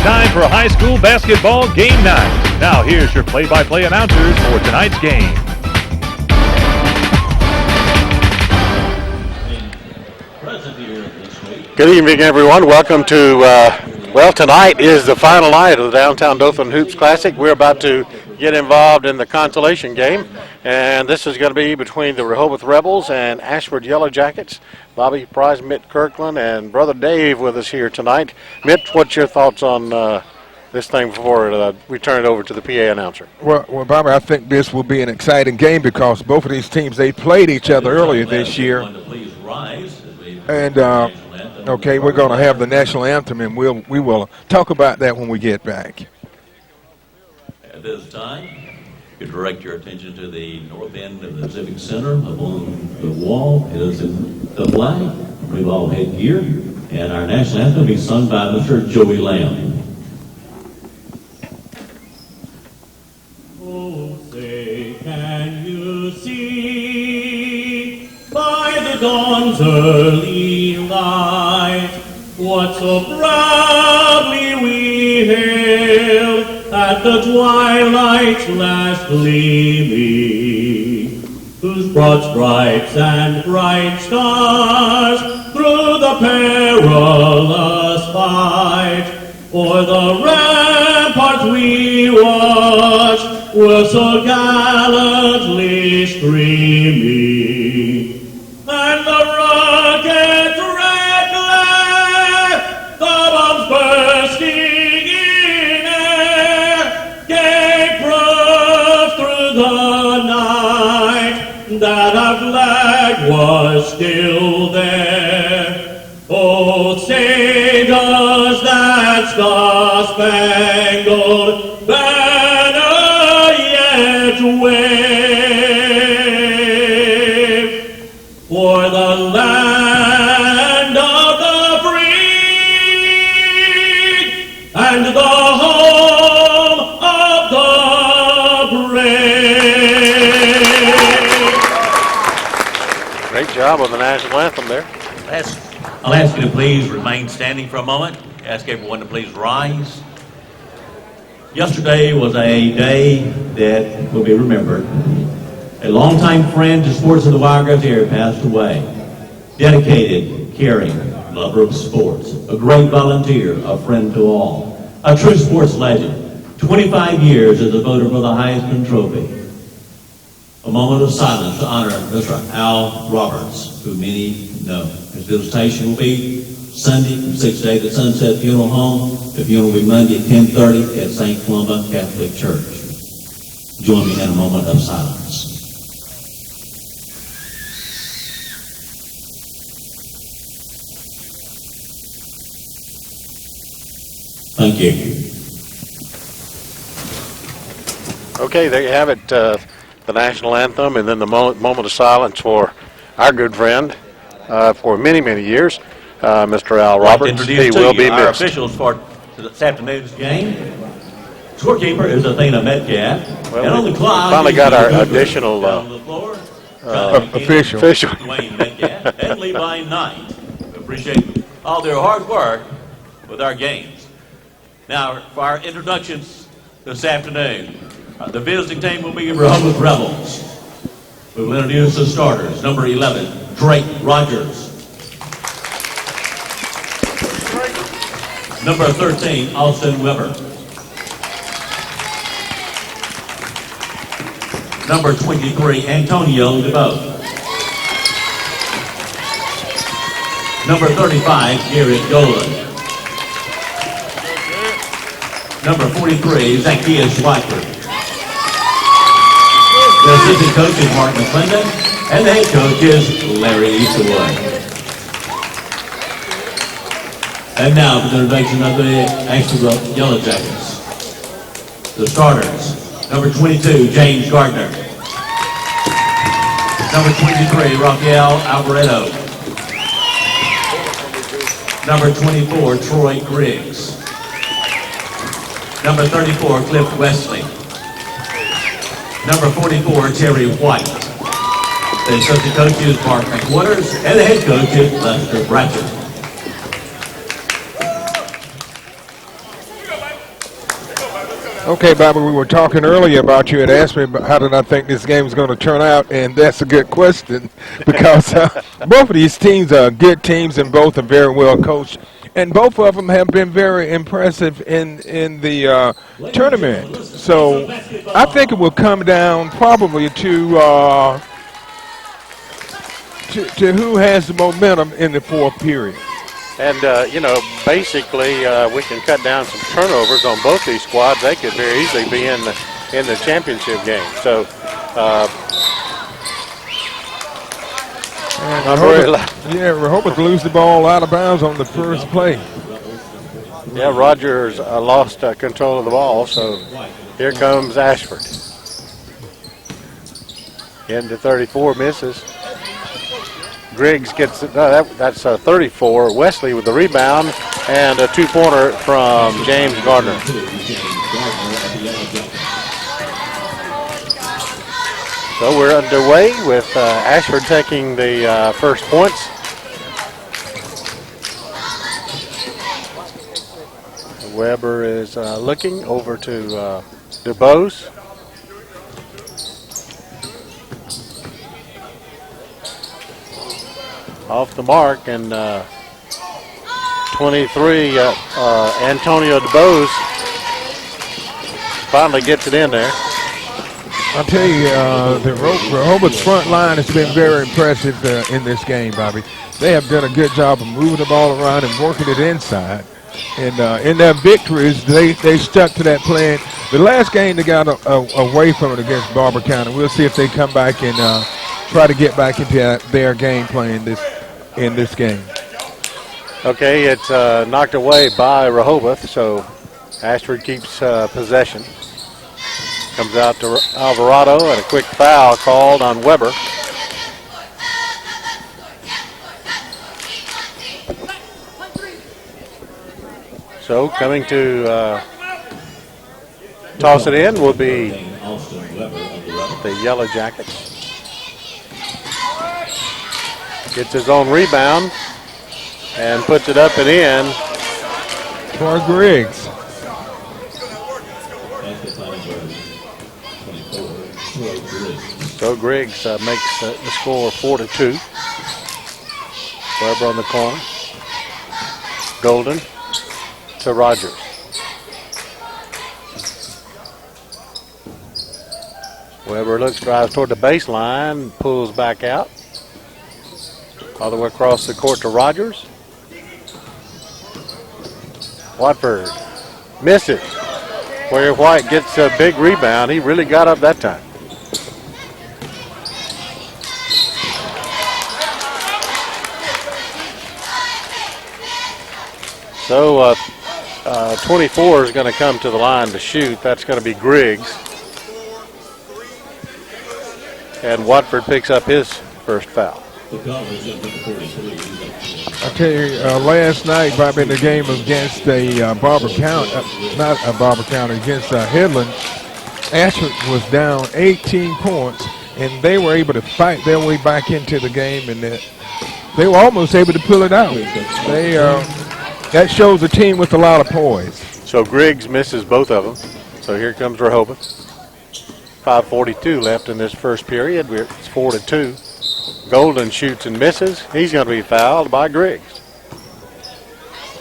time for high school basketball game night. Now here's your play-by-play announcers for tonight's game. Good evening, everyone. Welcome to, tonight is the final night of the Downtown Dothan Hoops Classic. We're about to get involved in the consolation game, and this is going to be between the Rehobeth Rebels and Ashford Yellow Jackets. Bobby Price, Mitt Kirkland, and Brother Dave with us here tonight. Mitt, what's your thoughts on this thing before we turn it over to the PA announcer? Well, Bobby, I think this will be an exciting game because both of these teams, they played each other earlier this year. And, okay, we're going to have the national anthem, and we will talk about that when we get back. At this time, you direct your attention to the north end of the Civic Center. Upon the wall is the flag, we've all headgear, and our national anthem will be sung by Mr. Joey Lamb. Oh, say, can you see by the dawn's early light what so proudly we hailed at the twilight's last gleaming, whose broad stripes and bright stars through the perilous fight o'er the ramparts we watched were so gallantly streaming, and the rocket's red glare, the bombs bursting in air, gave proof through the night that our flag was still there. Oh, say does that star-spangled banner yet wave for the land of the free and the home of the brave? Great job on the national anthem there. I'll ask you to please remain standing for a moment. Ask everyone to please rise. Yesterday was a day that will be remembered. A longtime friend to sports of the Wiregrass area passed away. Dedicated, caring, lover of sports, a great volunteer, a friend to all, a true sports legend. 25 years as a voter for the Heisman Trophy. A moment of silence to honor Mr. Al Roberts, who many know. His visitation will be Sunday from 6 to 8 at Sunset Funeral Home. The funeral will be Monday at 10:30 at St. Columba Catholic Church. Join me in a moment of silence. Thank you. Okay, there you have it, the national anthem, and then the moment of silence for our good friend for many, many years, Mr. Al Roberts. He will be our missed. officials for this afternoon's game. Scorekeeper is Athena Metcalf. Well, and on the clock, finally got our additional official. Dwayne Metcalf and Levi Knight. We appreciate all their hard work with our games. Now, for our introductions this afternoon, the visiting team will be Rehobeth Rebels. We will introduce the starters. Number 11, Drake Rogers. Number 13, Austin Weber. Number 23, Antonio DeVoe. Number 35, Garrett Golan. Number 43, Zacchaeus Schweikert. The assistant coach is Mark McClendon, and the head coach is Larry Easterwood. And now for the introduction of the Ashford Yellow Jackets. The starters, number 22, James Gardner. Number 23, Rafael Alvaredo. Number 24, Troy Griggs. Number 34, Cliff Wesley. Number 44, Terry White. The assistant coach is Mark McWaters, and the head coach is Lester Bratcher. Okay, Bobby, we were talking earlier about you had asked me about how did I think this game was going to turn out, and that's a good question because both of these teams are good teams and both are very well coached, and both of them have been very impressive in the tournament. So I think it will come down probably to who has the momentum in the fourth period. And, basically we can cut down some turnovers on both these squads. They could very easily be in the championship game. So, Rehobeth lose the ball out of bounds on the first play. Yeah, Rogers lost control of the ball, so here comes Ashford. Into 34, misses. Griggs gets that's 34. Wesley with the rebound and a two-pointer from James Gardner. So we're underway with Ashford taking the first points. Weber is looking over to DuBose. Off the mark, and 23, Antonio DuBose finally gets it in there. I'll tell you, the Rehobeth's front line has been very impressive in this game, Bobby. They have done a good job of moving the ball around and working it inside. And in their victories, they stuck to that plan. The last game they got away from it against Barber County. We'll see if they come back and try to get back into their game plan in this game. Okay, it's knocked away by Rehobeth, so Ashford keeps possession. Comes out to Alvarado, and a quick foul called on Weber. So coming to toss it in will be the Yellow Jackets. Gets his own rebound and puts it up and in. For Griggs. So Griggs makes the score 4-2. Weber on the corner. Golden to Rogers. Weber drives toward the baseline, pulls back out. All the way across the court to Rogers. Watford misses. Where White gets a big rebound. He really got up that time. So 24 is going to come to the line to shoot. That's going to be Griggs. And Watford picks up his first foul. I tell you, last night, Bob, in the game against Barber County, against Headland, Ashford was down 18 points, and they were able to fight their way back into the game, and they were almost able to pull it out. That shows a team with a lot of poise. So Griggs misses both of them. So here comes Rehobeth. 5:42 left in this first period. It's 4-2. Golden shoots and misses. He's going to be fouled by Griggs.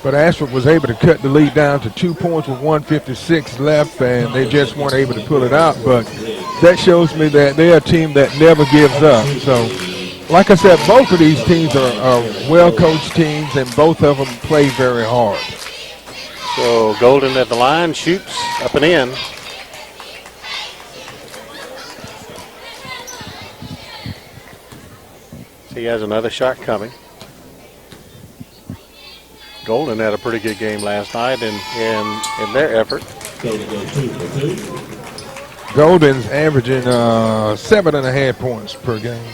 But Ashford was able to cut the lead down to 2 points with 1:56 left, and they just weren't able to pull it out. But that shows me that they're a team that never gives up. So, like I said, both of these teams are well-coached teams, and both of them play very hard. So Golden at the line, shoots up and in. He has another shot coming. Golden had a pretty good game last night in their effort. Golden's averaging 7.5 points per game.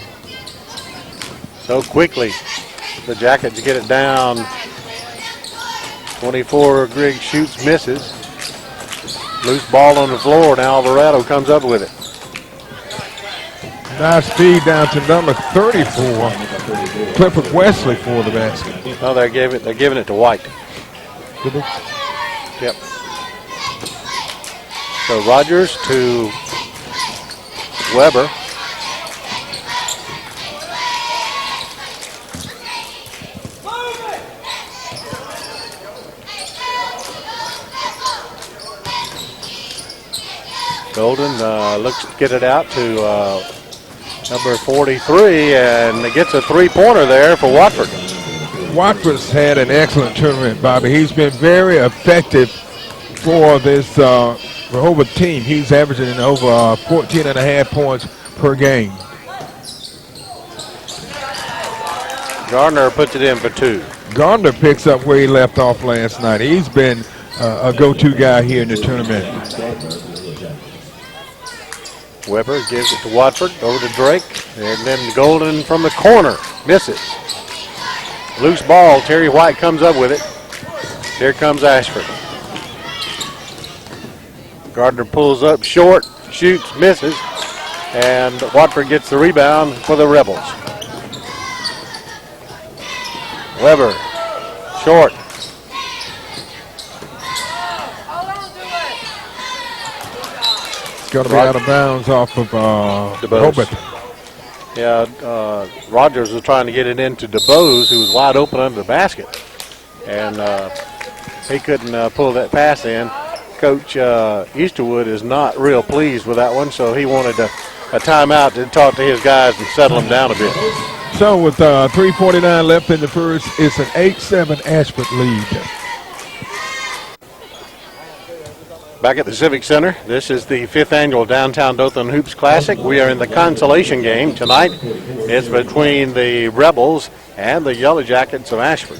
So quickly, the Jackets get it down. 24, Griggs shoots, misses. Loose ball on the floor, and Alvarado comes up with it. Nice feed down to number 34, Clifford Wesley for the basket. No, they're giving it to White. Did they? Yep. So Rogers to Weber. Golden looks to get it out to number 43, and it gets a three-pointer there for Watford. Watford's had an excellent tournament, Bobby. He's been very effective for this Rehobeth team. He's averaging over 14.5 points per game. Gardner puts it in for 2. Gardner picks up where he left off last night. He's been a go-to guy here in the tournament. Weber gives it to Watford, over to Drake, and then Golden from the corner, misses. Loose ball, Terry White comes up with it. Here comes Ashford. Gardner pulls up short, shoots, misses, and Watford gets the rebound for the Rebels. Weber, short. Going to be out of bounds off of Rehobeth. Yeah, Rogers was trying to get it into DeBose, who was wide open under the basket. And he couldn't pull that pass in. Coach Easterwood is not real pleased with that one, so he wanted a timeout to talk to his guys and settle them down a bit. So with 3:49 left in the first, it's an 8-7 Ashford lead. Back at the Civic Center, this is the 5th annual Downtown Dothan Hoops Classic. We are in the consolation game tonight. It's between the Rebels and the Yellow Jackets of Ashford.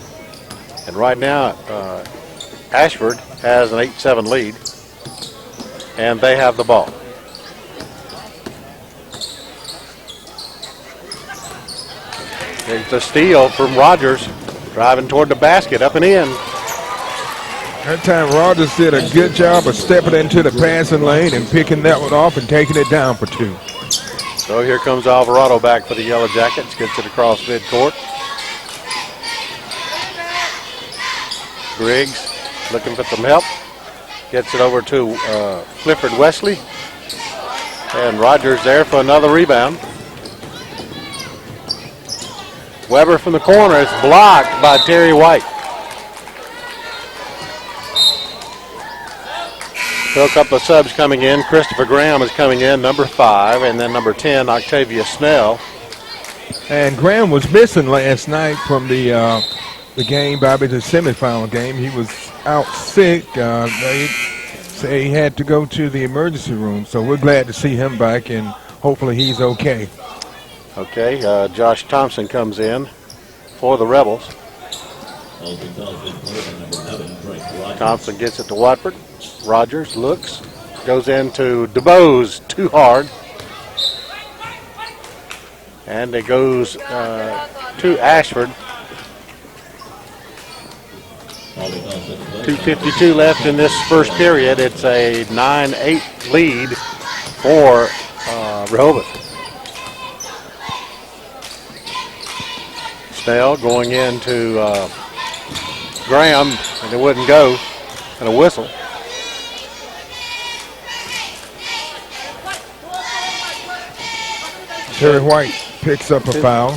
And right now, Ashford has an 8-7 lead, and they have the ball. There's the steal from Rogers, driving toward the basket, up and in. That time Rogers did a good job of stepping into the passing lane and picking that one off and taking it down for 2. So here comes Alvarado back for the Yellow Jackets, gets it across midcourt. Griggs looking for some help, gets it over to Clifford Wesley, and Rogers there for another rebound. Weber from the corner, it's blocked by Terry White. So a couple of subs coming in. Christopher Graham is coming in, number 5, and then number 10, Octavia Snell. And Graham was missing last night from the game, Bobby, the semifinal game. He was out sick. They say he had to go to the emergency room, so we're glad to see him back, and hopefully he's okay. Okay, Josh Thompson comes in for the Rebels. Thompson gets it to Watford. Rogers looks, goes into DeBose, too hard. And it goes to Ashford. 2:52 left in this first period. It's a 9-8 lead for Rehobeth. Snell going into Graham, and it wouldn't go, and a whistle. Terry White picks up a foul.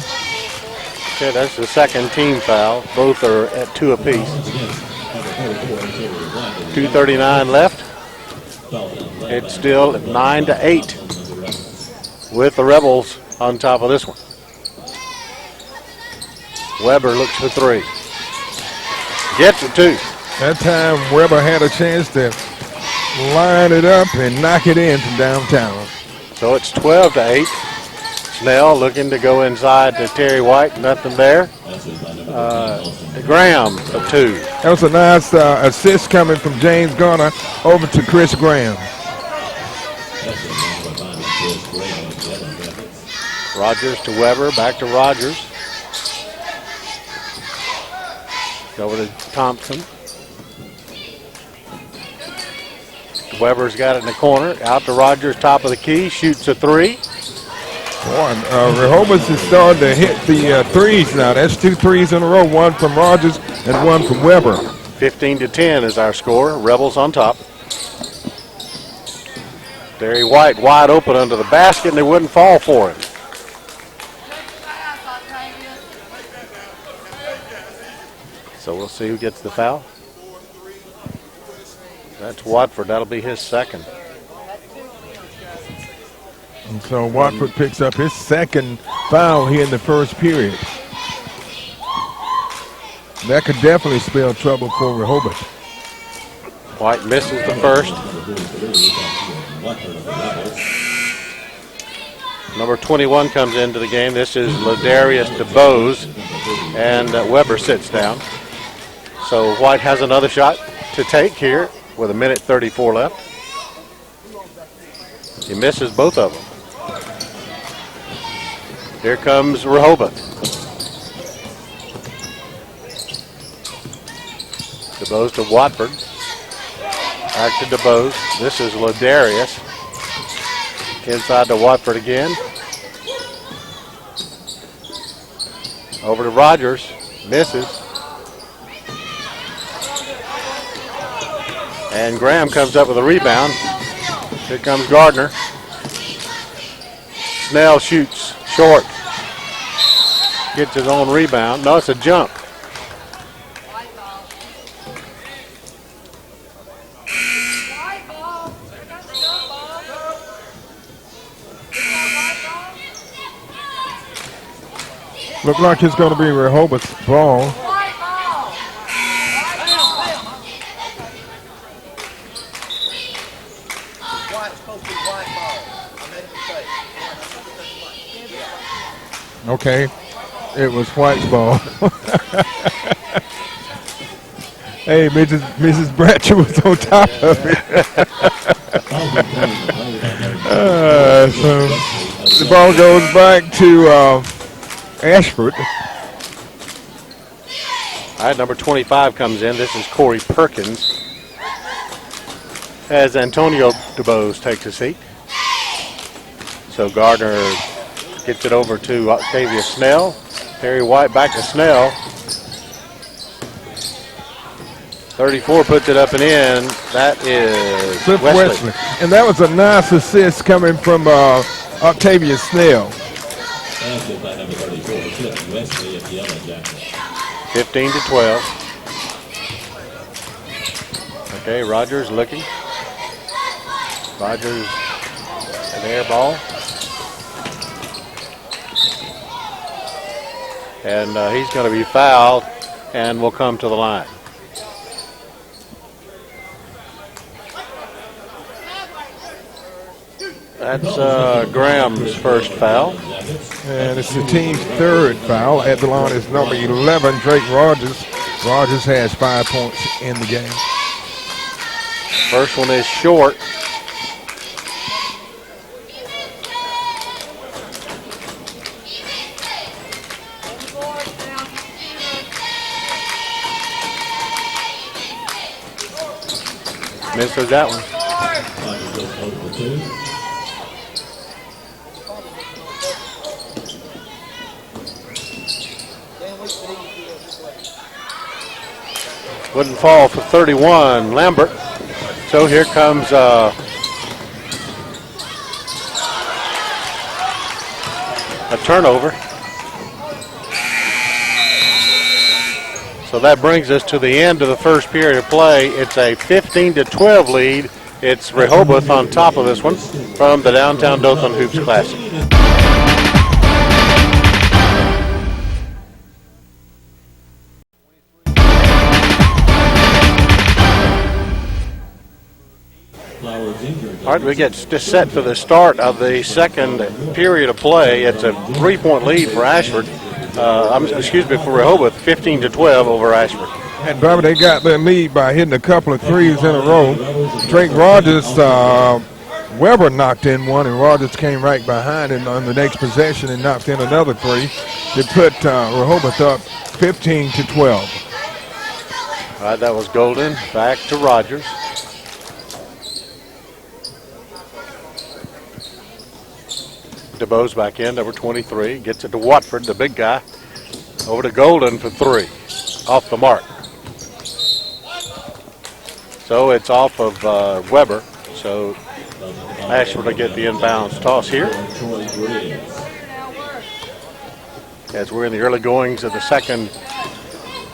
Okay, that's the second team foul. Both are at 2 apiece. 2:39 left. It's still 9-8 with the Rebels on top of this one. Weber looks for 3. Gets it 2. That time Weber had a chance to line it up and knock it in from downtown. So it's 12-8. Snell looking to go inside to Terry White. Nothing there. Graham for 2. That was a nice assist coming from James Garner over to Chris Graham. Rogers to Weber. Back to Rogers. Over to Thompson. Weber's got it in the corner. Out to Rogers, top of the key. Shoots a 3. Rehobeth is starting to hit the threes now. That's 2 threes in a row. One from Rogers and one from Weber. 15-10 is our score. Rebels on top. Terry White wide open under the basket, and they wouldn't fall for him. So we'll see who gets the foul. That's Watford. That'll be his second. And so Watford picks up his second foul here in the first period. That could definitely spell trouble for Rehobeth. White misses the first. Number 21 comes into the game. This is Ladarius DeBose, and Weber sits down. So White has another shot to take here with 1:34 left. He misses both of them. Here comes Rehobeth. DeBose to Watford. Back to DeBose. This is Ladarius. Inside to Watford again. Over to Rogers. Misses. And Graham comes up with a rebound. Here comes Gardner. Snell shoots short. Gets his own rebound. No, it's a jump. Look like it's going to be Rehobeth's ball. Okay, it was White's ball. Hey, Mrs. Bratcher was on top of it. So the ball goes back to Ashford. All right, number 25 comes in. This is Corey Perkins. As Antonio DeBose takes a seat. So Gardner gets it over to Octavius Snell. Terry White back to Snell. 34 puts it up and in. That is Cliff Wesley. And that was a nice assist coming from Octavius Snell. 15 to 12. Okay, Rogers looking. Rogers, an air ball. And he's going to be fouled and will come to the line. That's Graham's first foul. And it's the team's third foul. At the line is number 11, Drake Rogers. Rogers has 5 points in the game. First one is short. Misses that one. Wouldn't fall for 31, Lambert. So here comes a turnover. So that brings us to the end of the first period of play. It's a 15-12 lead. It's Rehobeth on top of this one from the Downtown Dothan Hoops Classic. All right, we get set for the start of the second period of play. It's a 3-point lead for Ashford. For Rehobeth, 15-12 over Ashford. And Bobby, they got their lead by hitting a couple of threes in a row. Drake Rogers, Weber knocked in one, and Rogers came right behind him on the next possession and knocked in another three to put Rehobeth up 15-12. All right, that was Golden. Back to Rogers. DeBose back in, number 23. Gets it to Watford, the big guy. Over to Golden for three. Off the mark. So it's off of Weber. So Ashford will get the inbounds toss here as we're in the early goings of the second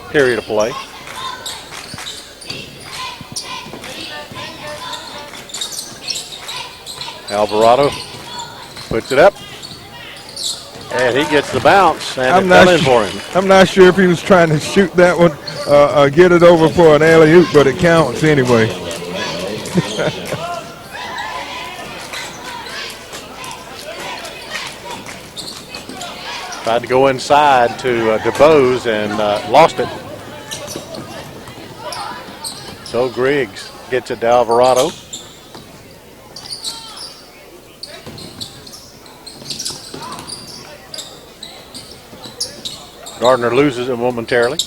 period of play. Alvarado puts it up, and he gets the bounce, and it fell in for him. I'm not sure if he was trying to shoot that one, get it over for an alley-oop, but it counts anyway. Tried to go inside to DeBose and lost it. So Griggs gets it to Alvarado. Gardner loses it momentarily.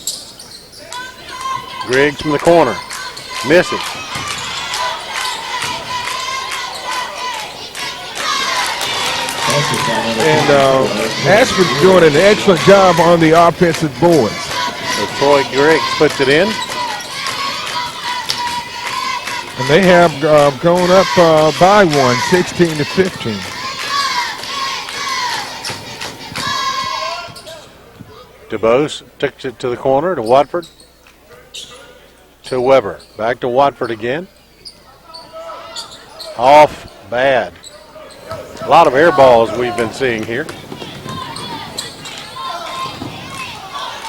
Griggs from the corner. Misses. And Ashford's doing an excellent job on the offensive boards. So Troy Griggs puts it in. And they have gone up by one, 16-15. DeBose took it to the corner to Watford. To Weber. Back to Watford again. Off bad. A lot of air balls we've been seeing here.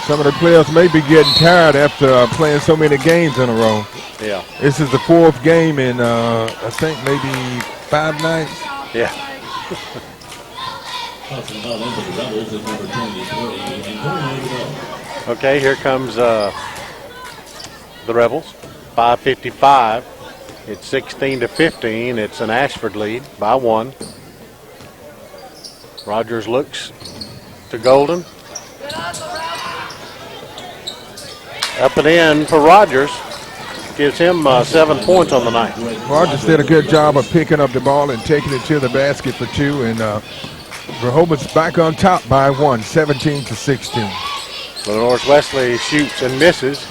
Some of the players may be getting tired after playing so many games in a row. Yeah. This is the fourth game in, I think, maybe 5 nights. Yeah. Okay, here comes the Rebels. 5:55. It's 16-15. It's an Ashford lead by 1. Rogers looks to Golden. Up and in for Rogers. Gives him 7 points on the night. Rogers did a good job of picking up the ball and taking it to the basket for 2. And Rehobeth's back on top by 1, 17-16. North Wesley shoots and misses.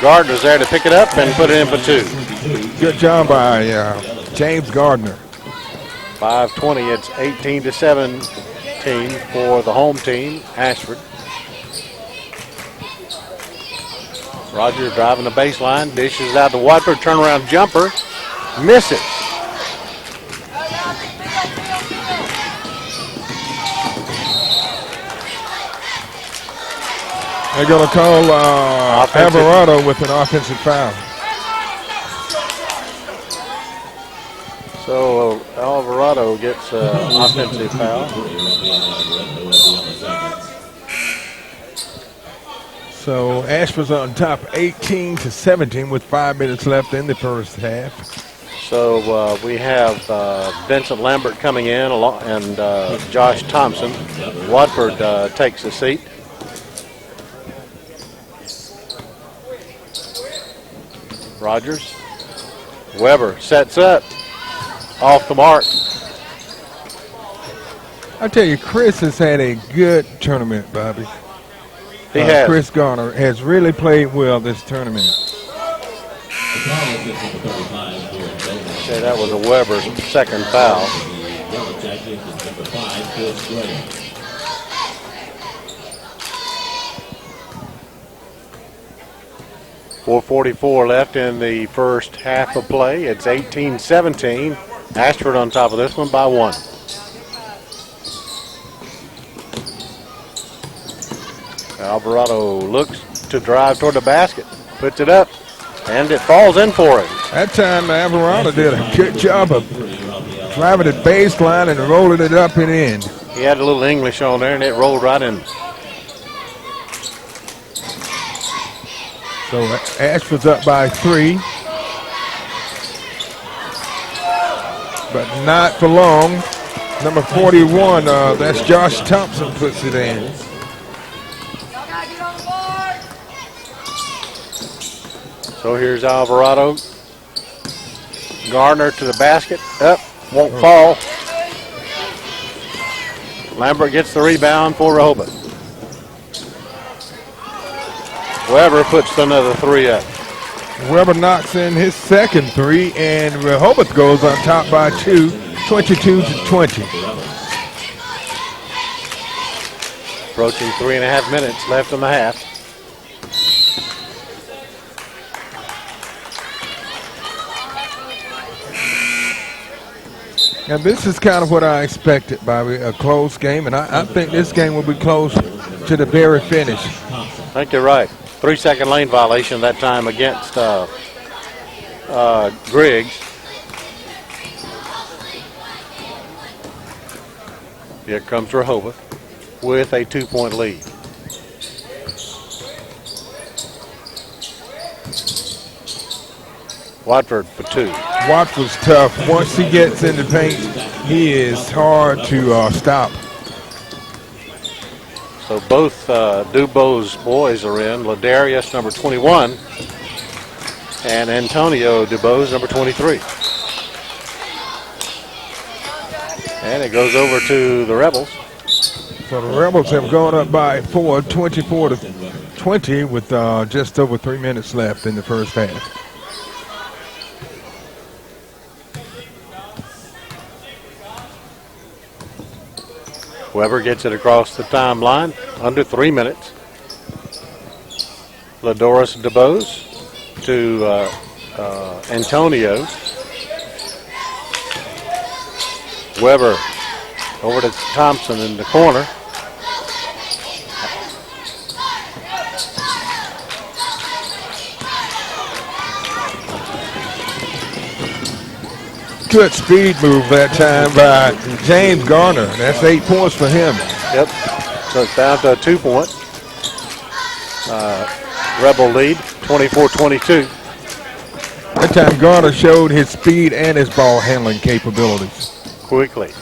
Gardner's there to pick it up and put it in for 2. Good job by James Gardner. 5:20. It's 18-17 for the home team, Ashford. Rogers driving the baseline, dishes out to Watford, turnaround jumper, misses. They're going to call Alvarado with an offensive foul. So Alvarado gets an offensive foul. So Ashford's on top 18-17 with 5 minutes left in the first half. So we have Vincent Lambert coming in and Josh Thompson. Watford takes a seat. Rogers. Weber sets up. Off the mark. I tell you, Chris has had a good tournament, Bobby. He has. Chris Garner has really played well this tournament. Okay, that was a Weber second foul. 4:44 left in the first half of play. It's 18-17. Ashford on top of this one by 1. Alvarado looks to drive toward the basket, puts it up, and it falls in for him. That time Alvarado did a good job of driving the baseline and rolling it up and in. He had a little English on there, and it rolled right in. So Ashford's up by 3. But not for long. Number 41, that's Josh Thompson, puts it in. So here's Alvarado. Gardner to the basket. Up, won't fall. Lambert gets the rebound for Rehobeth. Weber puts another 3 up. Weber knocks in his second three, and Rehobeth goes on top by 2, 22-20. Approaching 3.5 minutes left in the half. And this is kind of what I expected, Bobby, a close game, and I think this game will be close to the very finish. I think you're right. 3-second lane violation that time against Griggs. Here comes Rehobeth with a 2-point lead. Watford for 2. Watford's tough. Once he gets in the paint, he is hard to stop. So both Dubois boys are in. Ladarius, number 21, and Antonio Dubois, number 23. And it goes over to the Rebels. So the Rebels have gone up by 4, 24-20, with just over 3 minutes left in the first half. Weber gets it across the timeline, under 3 minutes. Ladoris DeBose to Antonio. Weber over to Thompson in the corner. Good speed move that time by James Garner. That's 8 points for him. Yep. So it's down to a 2-point. Rebel lead, 24-22. That time Garner showed his speed and his ball handling capabilities. Quickly.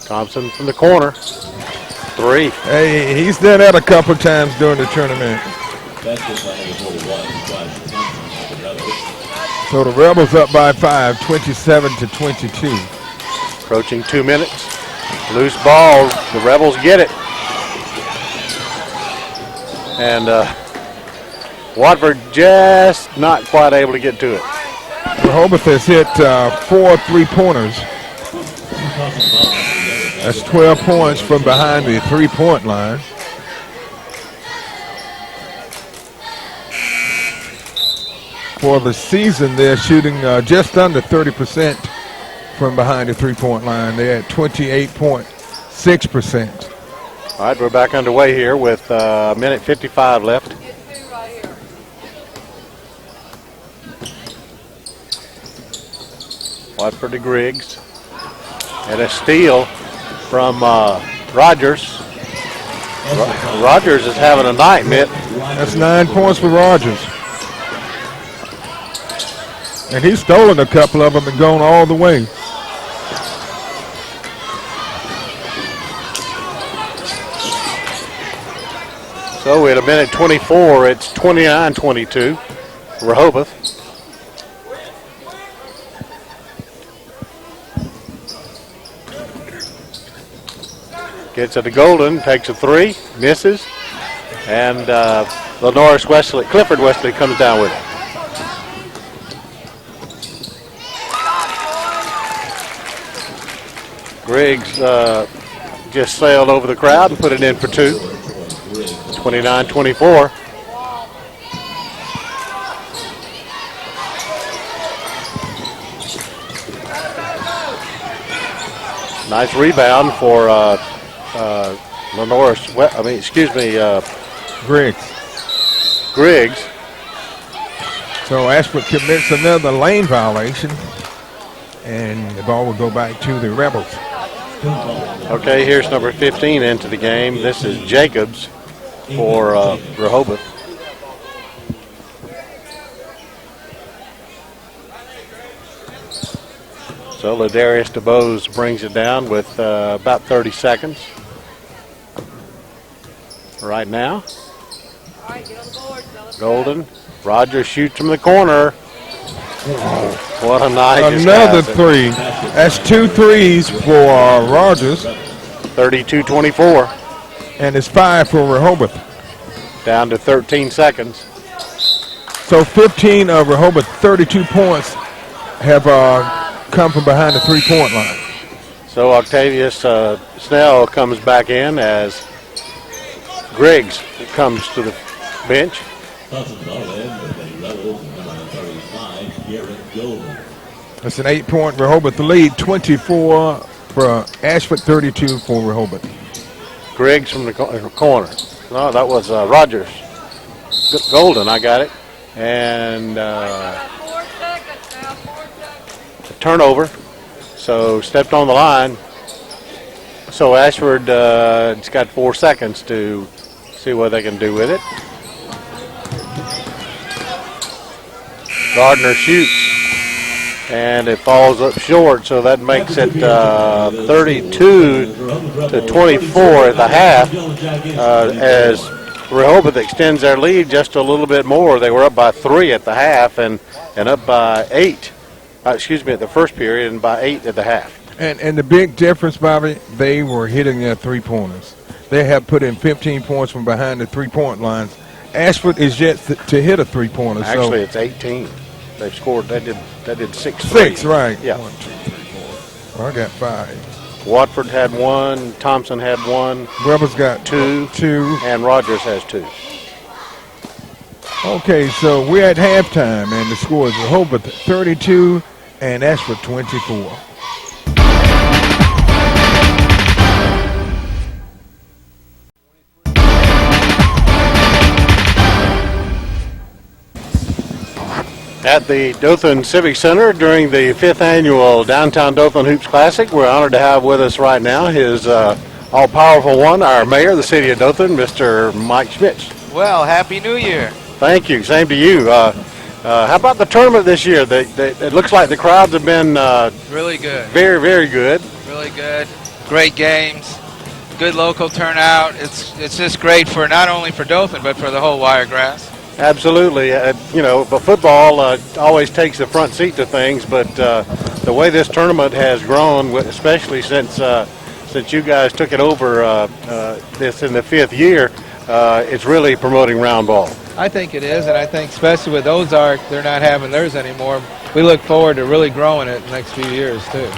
Thompson from the corner. 3. Hey, he's done that a couple times during the tournament. So the Rebels up by 5, 27-22. Approaching 2 minutes. Loose ball. The Rebels get it. And Watford just not quite able to get to it. Rehobeth has hit 4 3-pointers. That's 12 points from behind the 3-point line. For the season, they're shooting just under 30% from behind the 3-point line. They're at 28.6%. All right, we're back underway here with a minute 55 left. Watford to Griggs. And a steal from Rogers. Rogers is having a night, Mitt. That's 9 points for Rogers. And he's stolen a couple of them and gone all the way. So at a minute 24, it's 29-22. Rehobeth. Gets it to Golden, takes a 3, misses, and Clifford Wesley comes down with it. Griggs just sailed over the crowd and put it in for 2. 29-24. Nice rebound for Griggs. So Ashford commits another lane violation, and the ball will go back to the Rebels. Okay, here's number 15 into the game. This is Jacobs for Rehobeth. So Ladarius DeBose brings it down with about 30 seconds right now. Golden. Rogers shoots from the corner. What a night. Another 3. That's 2 threes for Rogers. 32-24. And it's 5 for Rehobeth. Down to 13 seconds. So 15 of Rehobeth's 32 points have come from behind the three-point line. So Octavius Snell comes back in as Griggs comes to the bench. It's an 8-point Rehobeth lead, 24 for Ashford, 32 for Rehobeth. Griggs from the corner. No, that was Rogers. Golden, I got it. And turnover. So stepped on the line. So Ashford has got 4 seconds to see what they can do with it. Gardner shoots, and it falls up short, so that makes it 32 to 24 at the half as Rehobeth extends their lead just a little bit more. They were up by 3 at the half and up by 8, at the first period, and by 8 at the half. And the big difference, Bobby, they were hitting their three-pointers. They have put in 15 points from behind the three-point lines. Ashford is yet to hit a three-pointer. Actually, it's 18. They've scored. They did 6. 6, right. Yeah. 1, 2, 3, 4. Well, I got 5. Watford had 1. Thompson had 1. Weber's got 2. And Rogers has 2. Okay, so we're at halftime, and the score is Rehobeth 32 and Ashford 24. At the Dothan Civic Center during the 5th annual Downtown Dothan Hoops Classic, we're honored to have with us right now his all-powerful one, our mayor of the city of Dothan, Mr. Mike Schmitz. Well, Happy New Year. Thank you. Same to you. How about the tournament this year? It looks like the crowds have been really good. Very, very good. Really good. Great games. Good local turnout. It's just great for not only for Dothan but for the whole Wiregrass. Absolutely. But football always takes the front seat to things, but the way this tournament has grown, especially since you guys took it over this in the 5th year, it's really promoting round ball. I think it is, and I think especially with Ozark, they're not having theirs anymore. We look forward to really growing it in the next few years, too.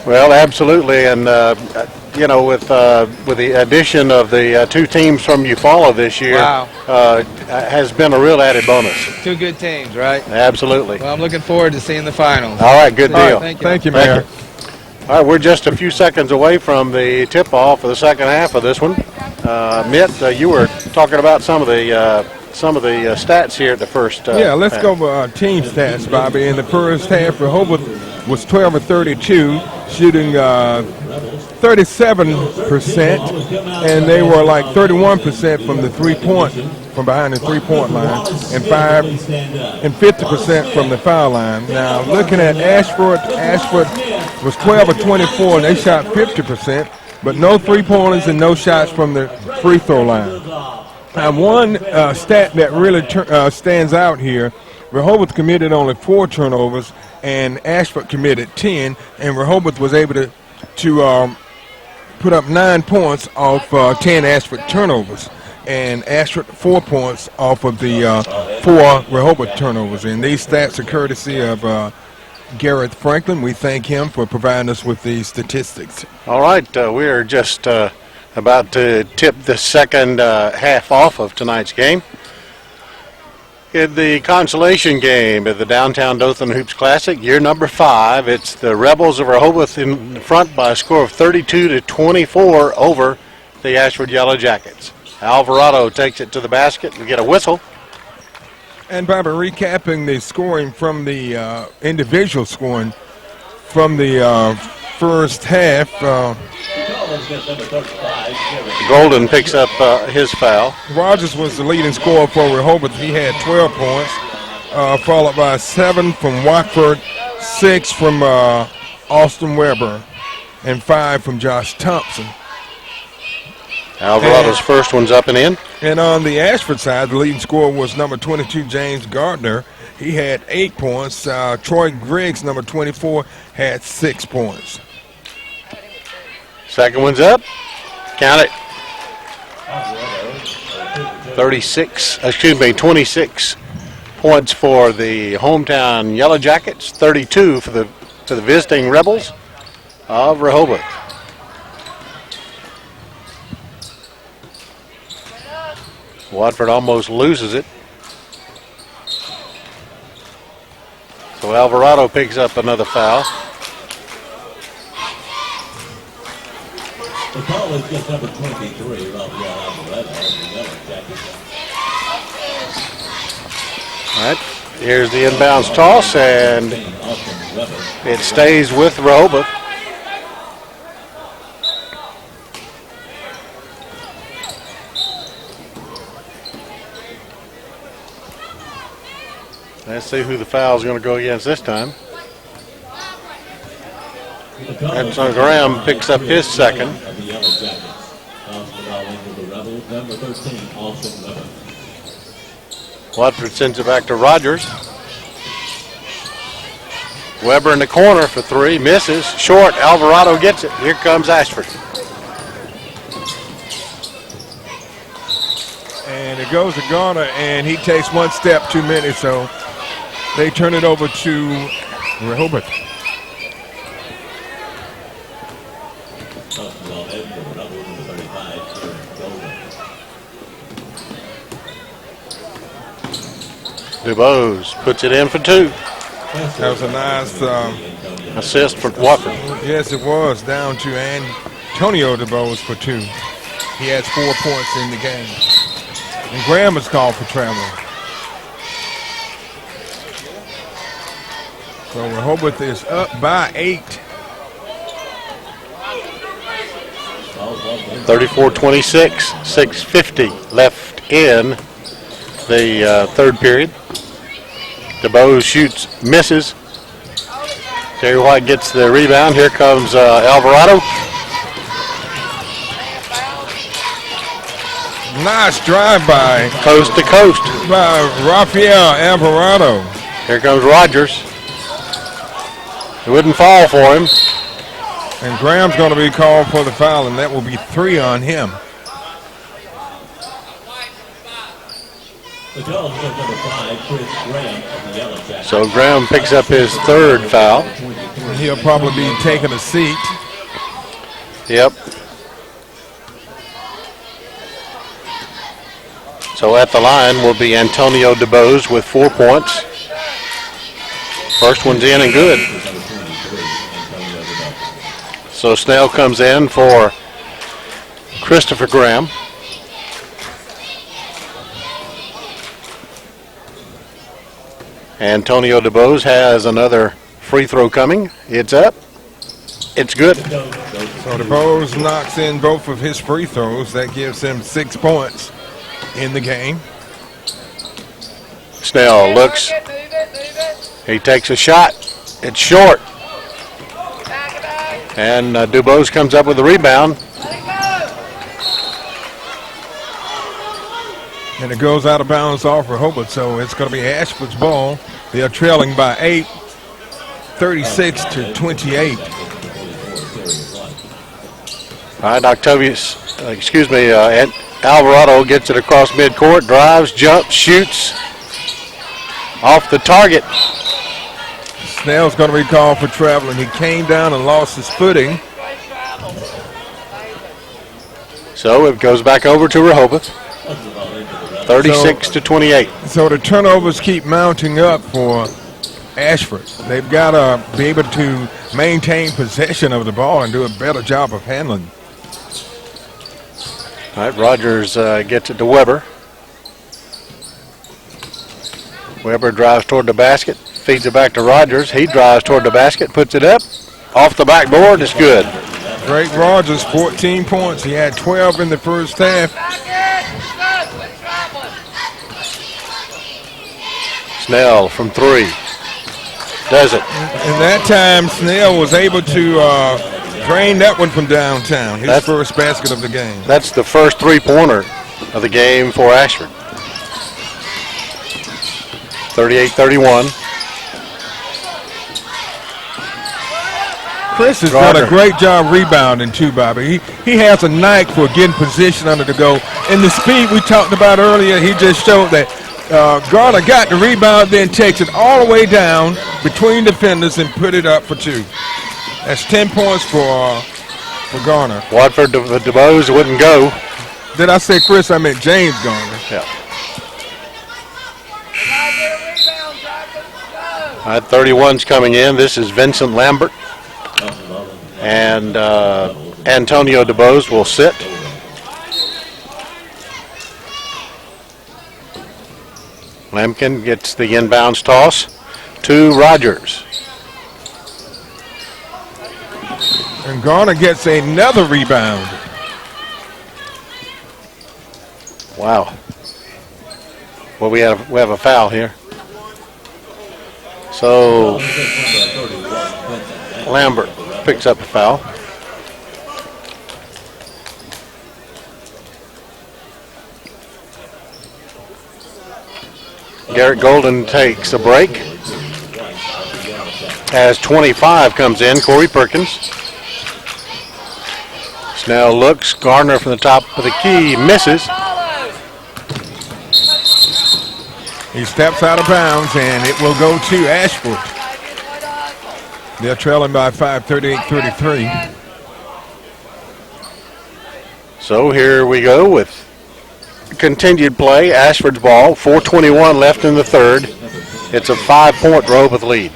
Well, absolutely, and with the addition of the 2 teams from Eufaula this year, wow, has been a real added bonus. 2 good teams, right? Absolutely. Well, I'm looking forward to seeing the finals. All right, good deal. All right, Thank you, Mayor. All right, we're just a few seconds away from the tip-off for the second half of this one. Mitt, you were talking about some of the stats here at the first. Yeah, let's go over team stats, Bobby. In the first half, Rehobeth was 12 of 32, shooting 37%, and they were like 31% from the from behind the three-point line, and 50% from the foul line. Now, looking at Ashford was 12 of 24, and they shot 50%, but no three-pointers and no shots from the free throw line. Now, one stat that really stands out here, Rehobeth committed only 4 turnovers, and Ashford committed 10, and Rehobeth was able to put up 9 points off 10 Ashford turnovers, and Ashford 4 points off of the 4 Rehobeth turnovers. And these stats are courtesy of Garrett Franklin. We thank him for providing us with these statistics. All right, we're just about to tip the second half off of tonight's game. In the consolation game of the Downtown Dothan Hoops Classic, year number 5, it's the Rebels of Rehobeth in front by a score of 32 to 24 over the Ashford Yellow Jackets. Alvarado takes it to the basket. We get a whistle. And Bobby, recapping the scoring from the individual scoring from the first half. Golden picks up his foul. Rogers was the leading scorer for Rehobeth. He had 12 points, followed by 7 from Watford, 6 from Austin Weber, and 5 from Josh Thompson. Alvarado's first one's up and in. And on the Ashford side, the leading scorer was number 22, James Gardner. He had 8 points. Troy Griggs, number 24, had 6 points. Second one's up. Count it. 26 points for the hometown Yellow Jackets, 32 for the visiting Rebels of Rehobeth. Watford almost loses it. So Alvarado picks up another foul. The call is just number 23, Rafael Alvarado, the Yellow Jackets. All right, here's the inbounds toss, and it stays with Rehobeth. Let's see who the foul is going to go against this time. Edson Graham picks up his second. Watford sends it back to Rogers. Weber in the corner for three, misses. Short, Alvarado gets it. Here comes Ashford. And it goes to Garner, and he takes one step too many, so they turn it over to Rehobeth. DuBose puts it in for two. That was a nice assist for Watford. Yes, it was. Down to Antonio DuBose for two. He has 4 points in the game. And Graham is called for travel. So Rehobeth is up by 8. 34-26, 6:50 left in the third period. DuBose shoots, misses. Terry White gets the rebound. Here comes Alvarado. Nice drive by Coast to coast by Rafael Alvarado. Here comes Rogers. It wouldn't fall for him. And Graham's going to be called for the foul, and that will be 3 on him. The call is number 5, Chris Graham of the Yellow Jackets. So Graham picks up his third foul. He'll probably be taking a seat. Yep. So at the line will be Antonio DuBose with 4 points. First one's in and good. So Snell comes in for Christopher Graham. Antonio DuBose has another free throw coming. It's up. It's good. So DuBose knocks in both of his free throws. That gives him 6 points in the game. Snell looks. He takes a shot. It's short. And DuBose comes up with the rebound. And it goes out of bounds off Rehobeth, so it's going to be Ashford's ball. They are trailing by 8, 36-28. All right, Alvarado gets it across midcourt, drives, jumps, shoots off the target. Snell's going to be called for traveling. He came down and lost his footing. So it goes back over to Rehobeth. 36-28. So the turnovers keep mounting up for Ashford. They've got to be able to maintain possession of the ball and do a better job of handling. All right, Rogers gets it to Weber. Weber drives toward the basket, feeds it back to Rogers. He drives toward the basket, puts it up. Off the backboard, it's good. Great Rogers, 14 points. He had 12 in the first half. Snell from 3. Does it. And that time, Snell was able to drain that one from downtown. His first basket of the game. That's the first three-pointer of the game for Ashford. 38-31. Chris has done a great job rebounding too, Bobby. He has a knack for getting position under the goal. And the speed we talked about earlier, he just showed that Garner got the rebound, then takes it all the way down between defenders and put it up for 2. That's 10 points for Garner. Watford DeBose wouldn't go. Did I say Chris? I meant James Garner. Yeah. All right, 31's coming in. This is Vincent Lambert. And Antonio DeBose will sit. Lampkin gets the inbounds toss to Rogers. And Garner gets another rebound. Wow. Well, we have a foul here. So Lambert picks up a foul. Garrett Golden takes a break. As 25 comes in, Corey Perkins. Snell looks, Garner from the top of the key, misses. He steps out of bounds, and it will go to Ashford. They're trailing by 5, 38-33. So here we go with continued play. Ashford's ball, 4:21 left in the third. It's a 5-point Rehobeth lead.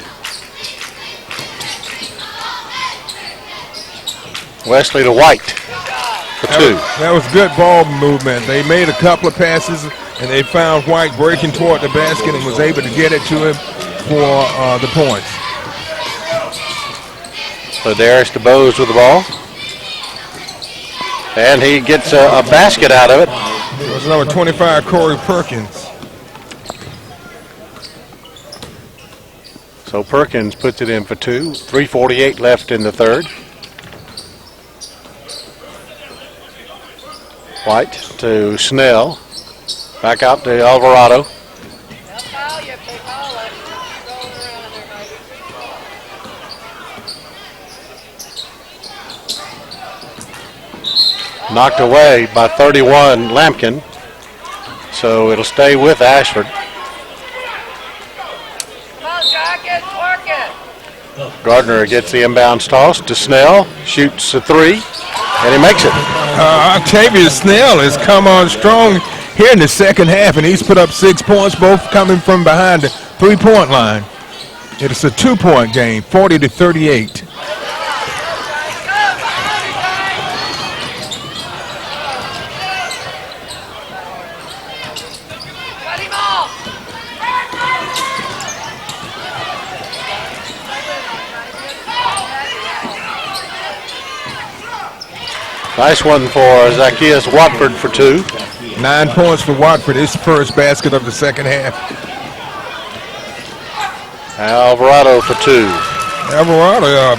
Wesley to White for 2. That was good ball movement. They made a couple of passes, and they found White breaking toward the basket and was able to get it to him for the points. So Darius DeBose with the ball. And he gets a basket out of it. It was number 25, Corey Perkins. So Perkins puts it in for 2. 3:48 left in the third. White to Snell. Back out to Alvarado. Knocked away by 31 Lampkin. So it'll stay with Ashford. Gardner gets the inbounds toss to Snell. Shoots a 3. And he makes it. Octavius Snell has come on strong here in the second half, and he's put up 6 points, both coming from behind the 3-point line. It's a 2-point game, 40-38. Nice one for Zacchaeus Watford for 2. 9 points for Watford, his first basket of the second half. Alvarado for 2. Alvarado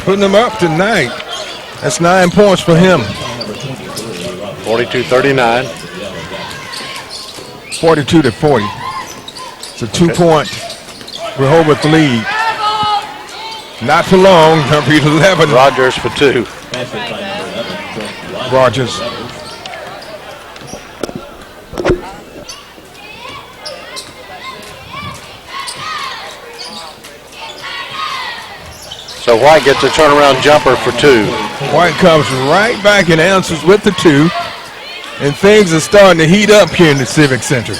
putting him up tonight. That's 9 points for him. 42-39. 42-40. It's a 2-point Rehobeth lead. Not for long, number 11. Rogers for 2. Rogers. So White gets a turnaround jumper for 2. White comes right back and answers with the 2. And things are starting to heat up here in the Civic Center.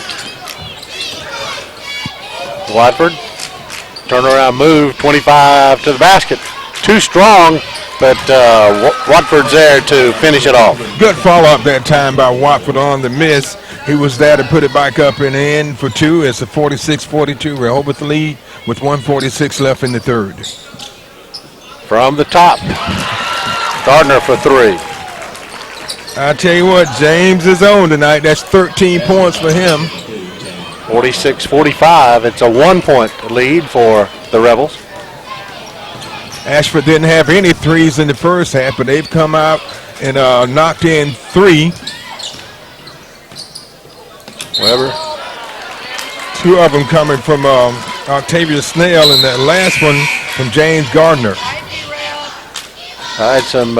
Watford, turnaround move, 25 to the basket. Too strong, but Watford's there to finish it off. Good follow-up that time by Watford on the miss. He was there to put it back up and in for 2. It's a 46-42 Rehobeth lead with 1:46 left in the third. From the top, Gardner for 3. I tell you what, James is on tonight. That's 13 points for him. 46-45. It's a 1-point lead for the Rebels. Ashford didn't have any threes in the first half, but they've come out and knocked in 3. Weber. 2 of them coming from Octavius Snell, and that last one from James Gardner. All right, some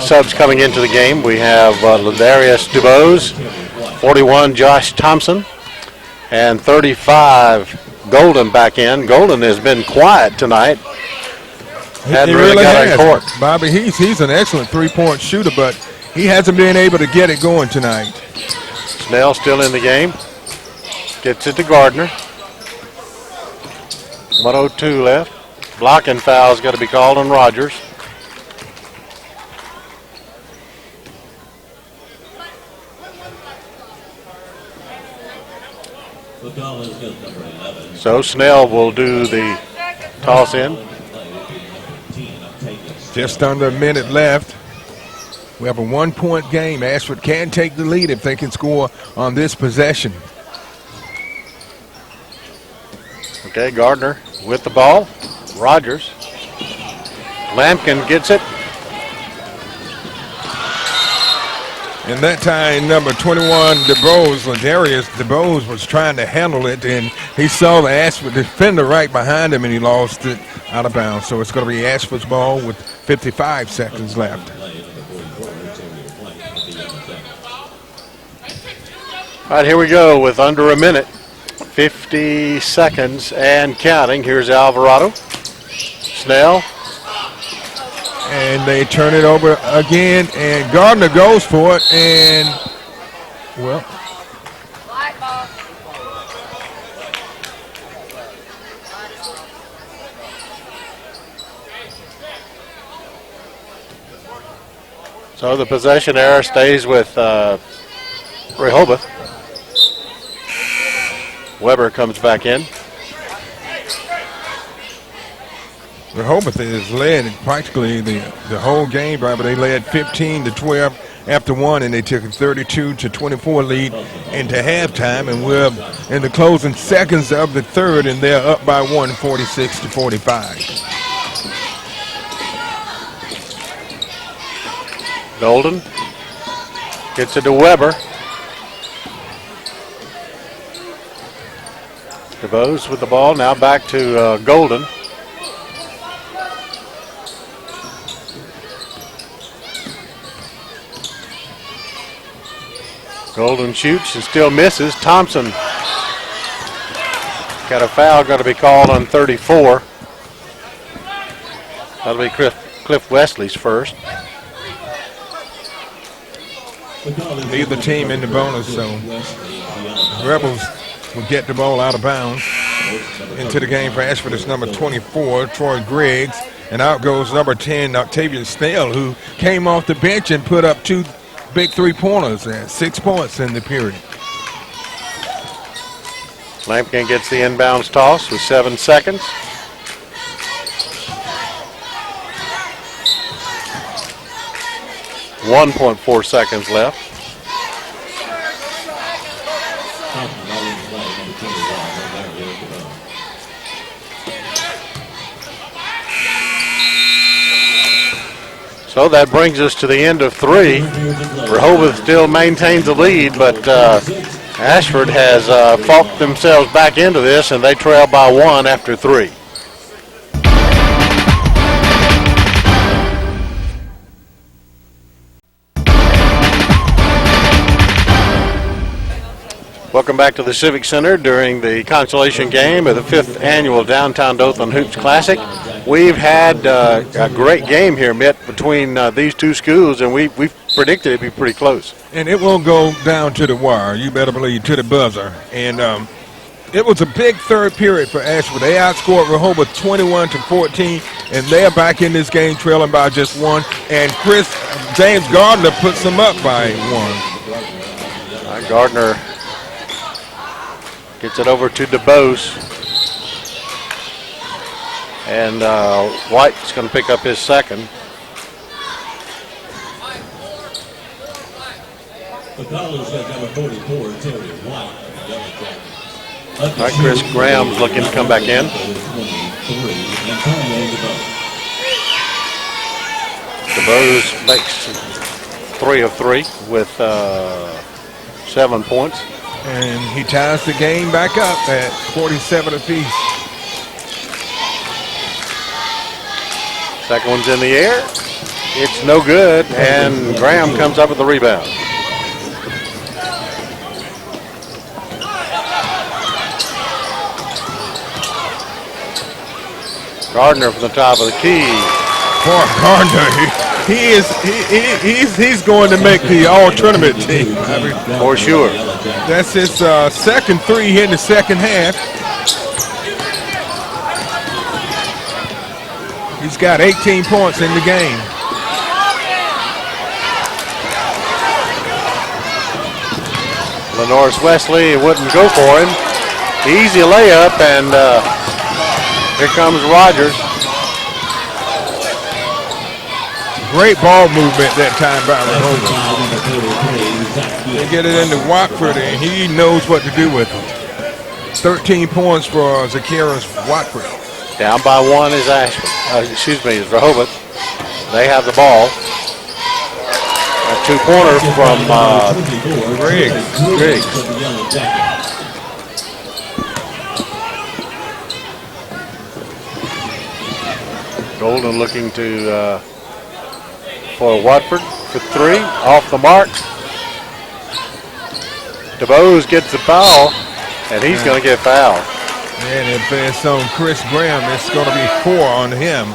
subs coming into the game. We have Ladarius DuBose, 41, Josh Thompson, And 35, Golden back in. Golden has been quiet tonight. Hadn't really got on court. Bobby, he's an excellent three-point shooter, but he hasn't been able to get it going tonight. Snell still in the game. Gets it to Gardner. 1:02 left. Blocking foul's got to be called on Rogers. The call is good, number 11. So Snell will do the toss in. Just under a minute left. We have a 1-point game. Ashford can take the lead if they can score on this possession. Okay, Gardner with the ball. Rogers. Lampkin gets it. And that time, number 21, DeBose, Ladarius DeBose, was trying to handle it, and he saw the Ashford defender right behind him, and he lost it out of bounds. So it's going to be Ashford's ball with 55 seconds left. All right, here we go with under a minute. 50 seconds and counting. Here's Alvarado. Snell. And they turn it over again, and Gardner goes for it, and, well. So the possession error stays with Rehobeth. Weber comes back in. Rehobeth has led practically the whole game, but they led 15-12 after one, and they took a 32-24 lead into halftime, and we're in the closing seconds of the third, and they're up by one, 46-45. Golden gets it to Weber. DeBose with the ball, now back to Golden. Golden shoots and still misses. Thompson got a foul, going to be called on 34. That'll be Cliff Wesley's first. Neither team in the bonus, so Rebels will get the ball out of bounds. Into the game for Ashford is number 24, Troy Griggs, and out goes number 10, Octavian Snell, who came off the bench and put up two big three-pointers and 6 points in the period. Lampkin gets the inbounds toss with 7 seconds. .4 seconds left. So that brings us to the end of 3. Rehobeth still maintains the lead, but Ashford has fought themselves back into this, and they trail by 1 after 3. Welcome back to the Civic Center during the consolation game of the 5th annual Downtown Dothan Hoops Classic. We've had a great game here, Mitt, between these two schools, and we predicted it'd be pretty close. And it will go down to the wire, you better believe, to the buzzer. And it was a big third period for Ashford. They outscored Rehobeth 21-14, and they're back in this game trailing by just 1. And James Gardner puts them up by 1. Gardner gets it over to DeBose. And White's going to pick up his second. The call is number 44, Terry White. All right, Chris Graham's looking to come back in. DeBose makes 3 of 3 with 7 points. And he ties the game back up at 47 apiece. Second one's in the air. It's no good, and Graham comes up with the rebound. Gardner from the top of the key. Boy, Gardner, he's going to make the all-tournament team. I mean, For sure. that's his second three here in the second half. He's got 18 points in the game. Lenore's Wesley wouldn't go for him. Easy layup, and here comes Rogers. Great ball movement that time by Rehobeth. They get it into Watford, and he knows what to do with it. 13 points for Zacchaeus Watford. Down by one is Ashford. Is Rehobeth. They have the ball. A two-pointer from Griggs. Golden looking to for Watford for three. Off the mark. DeBose gets the foul, and he's going to get fouled. And if it's on Chris Graham, it's going to be 4 on him.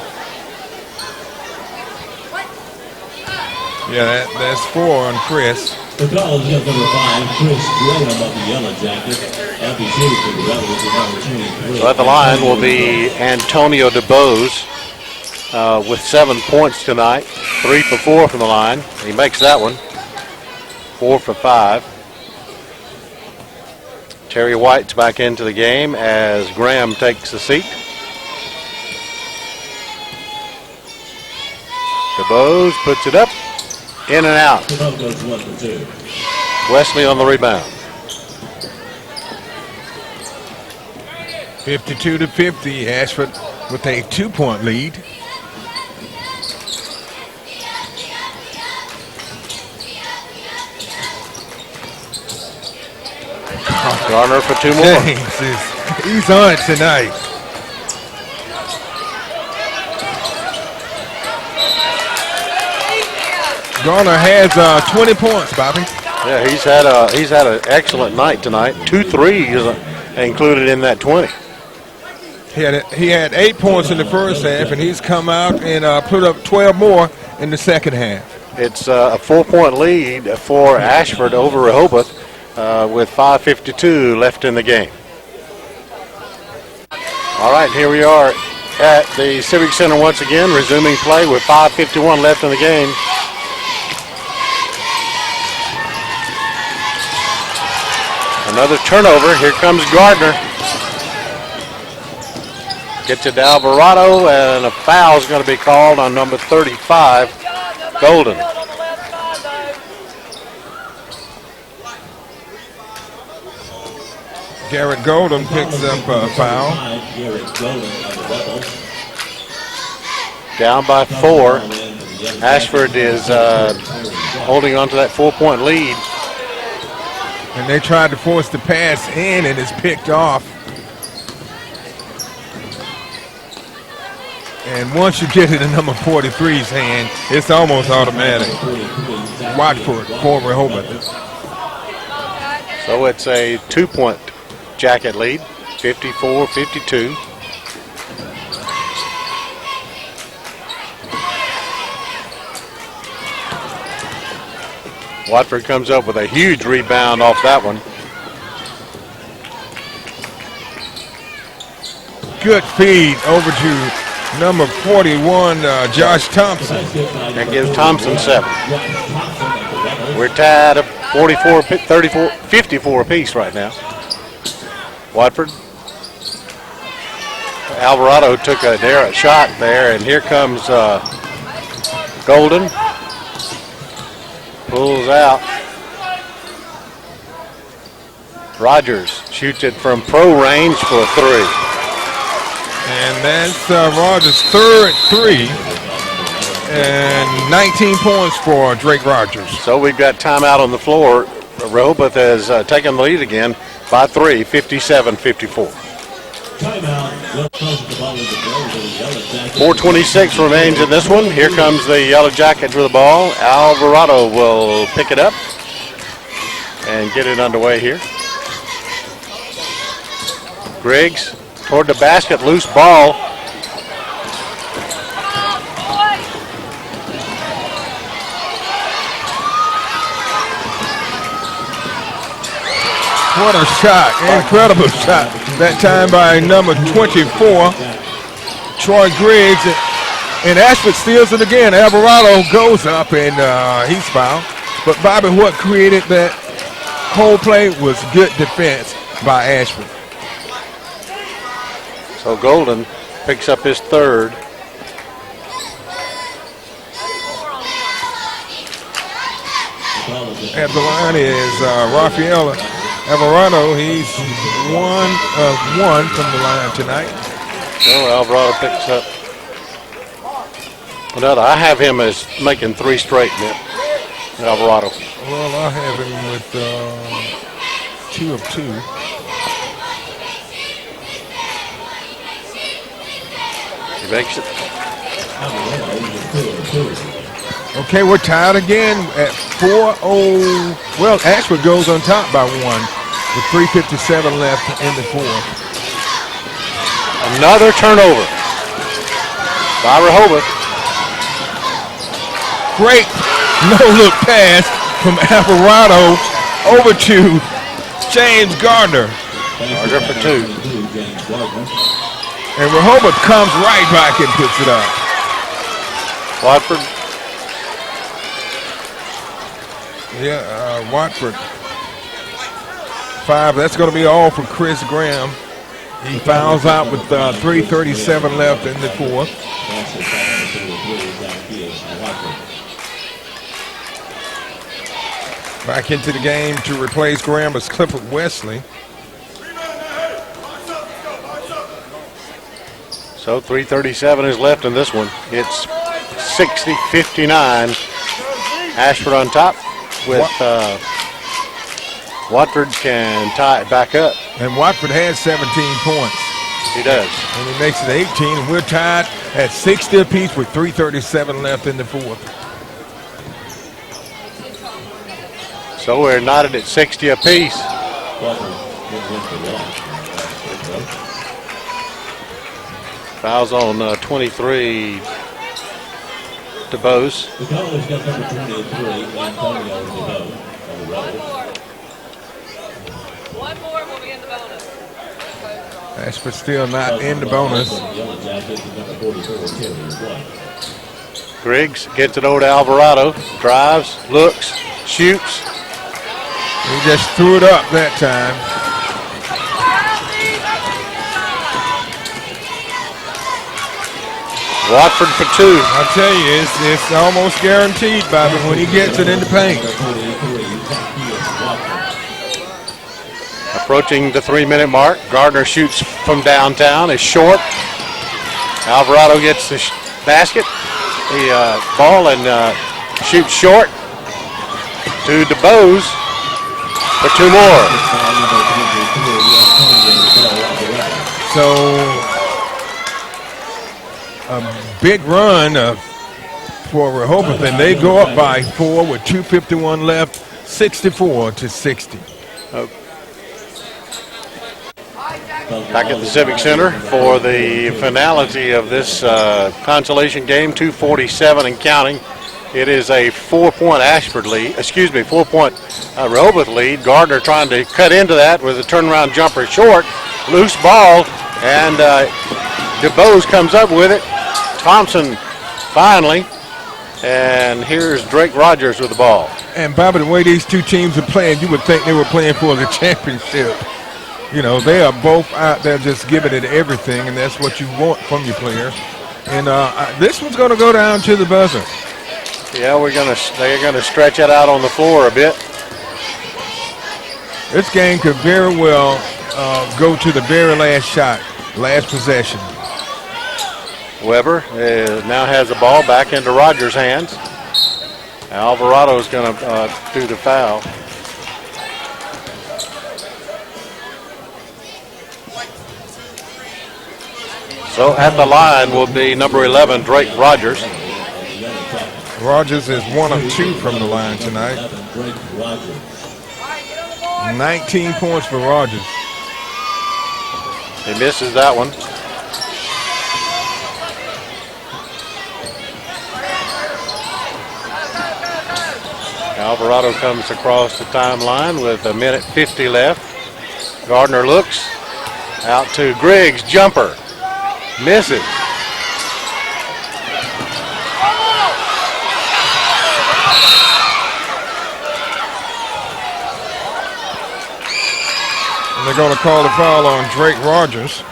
Yeah, that's 4 on Chris. The call is against number 5, Chris Graham of the Yellow Jackets. For the Rebels, number 23. So at the line will be Antonio DeBose with 7 points tonight. 3 for 4 from the line. He makes that one. 4 for 5. Terry White's back into the game as Graham takes the seat. DeBose puts it up, in and out. Wesley on the rebound. 52-50, Ashford with a 2-point lead. Garner for 2 more. He's on it tonight. Garner has 20 points, Bobby. Yeah, he's had an excellent night tonight. 2 threes included in that 20. He had 8 points in the first half, and he's come out and put up 12 more in the second half. It's a 4-point lead for Ashford over Rehobeth with 5:52 left in the game. All right, here we are at the Civic Center once again, resuming play with 5:51 left in the game. Another turnover. Here comes Gardner. Gets it to Alvarado, and a foul is going to be called on number 35, Golden. Garrett Golden picks up a foul. Down by 4. Ashford is holding on to that 4-point lead. And they tried to force the pass in, and it's picked off. And once you get it in number 43's hand, it's almost automatic. Watford for Rehobeth. So it's a 2-point Jacket lead, 54-52. Watford comes up with a huge rebound off that one. Good feed over to number 41, Josh Thompson. That gives Thompson 7. We're tied at 54 apiece right now. Watford. Alvarado took a derrick shot there, and here comes Golden. Pulls out. Rogers shoots it from pro range for a 3. And that's Rogers' third 3. And 19 points for Drake Rogers. So we've got timeout on the floor. Rehobeth has taken the lead again by 3, 57-54. 4:26 remains in this one. Here comes the Yellow Jackets with the ball. Alvarado will pick it up and get it underway here. Griggs toward the basket, loose ball. What a shot. Incredible shot. That time by number 24, Troy Griggs. And Ashford steals it again. Alvarado goes up and he's fouled. But Bobby, what created that whole play was good defense by Ashford. So Golden picks up his third. At the line is Rafael Alvarado. He's 1 of 1 from the line tonight. So Alvarado picks up another. I have him as making 3 straight, Alvarado. Well, I have him with 2 of 2. He makes it. Okay, we're tied again at 4-0. Well, Ashford goes on top by 1 with 3:57 left in the fourth. Another turnover by Rehobeth. Great no-look pass from Alvarado over to James Gardner. Gardner for 2. And Rehobeth comes right back and puts it up. Watford. Yeah, Watford. 5. That's going to be all for Chris Graham. He fouls out with 3:37 left in the fourth. Back into the game to replace Graham is Clifford Wesley. So 3:37 is left in this one. It's 60-59. Ashford on top with Watford can tie it back up. And Watford has 17 points. He does. And he makes it 18. And we're tied at 60 apiece with 3:37 left in the fourth. So we're knotted at 60 apiece. Fouls on 23 to Bose. The Cowboys got number 23, Antonio DeVoe on the Rebels. One more will be in the bonus. Ashford still not in the bonus. Yellow Jackets and number 44, Terry White. Griggs gets it over to Alvarado. Drives, looks, shoots. He just threw it up that time. Watford for 2. I'll tell you, it's almost guaranteed, Bobby, when he gets it in the paint. Approaching the 3-minute mark. Gardner shoots from downtown. Is short. Alvarado gets the basket. The ball and shoots short. To DeBose for 2 more. So a big run for Rehobeth, and they go up by 4 with 2:51 left, 64-60. Back at the Civic Center for the finality of this consolation game, 2:47 and counting. It is a 4-point Ashford lead, 4-point Rehobeth lead. Gardner trying to cut into that with a turnaround jumper short. Loose ball, and DeBose comes up with it. Thompson finally, and here's Drake Rogers with the ball. And Bobby, the way these two teams are playing, you would think they were playing for the championship. You know, they are both out there just giving it everything, and that's what you want from your players. And this one's going to go down to the buzzer. Yeah, they're gonna stretch it out on the floor a bit. This game could very well go to the very last shot, last possession. Weber now has the ball back into Rogers' hands. Alvarado's going to do the foul. So at the line will be number 11, Drake Rogers. Rogers is 1 of 2 from the line tonight. 19 points for Rogers. He misses that one. Alvarado comes across the timeline with 1:50 left. Gardner looks out to Griggs, jumper, misses. And they're going to call the foul on Drake Rogers.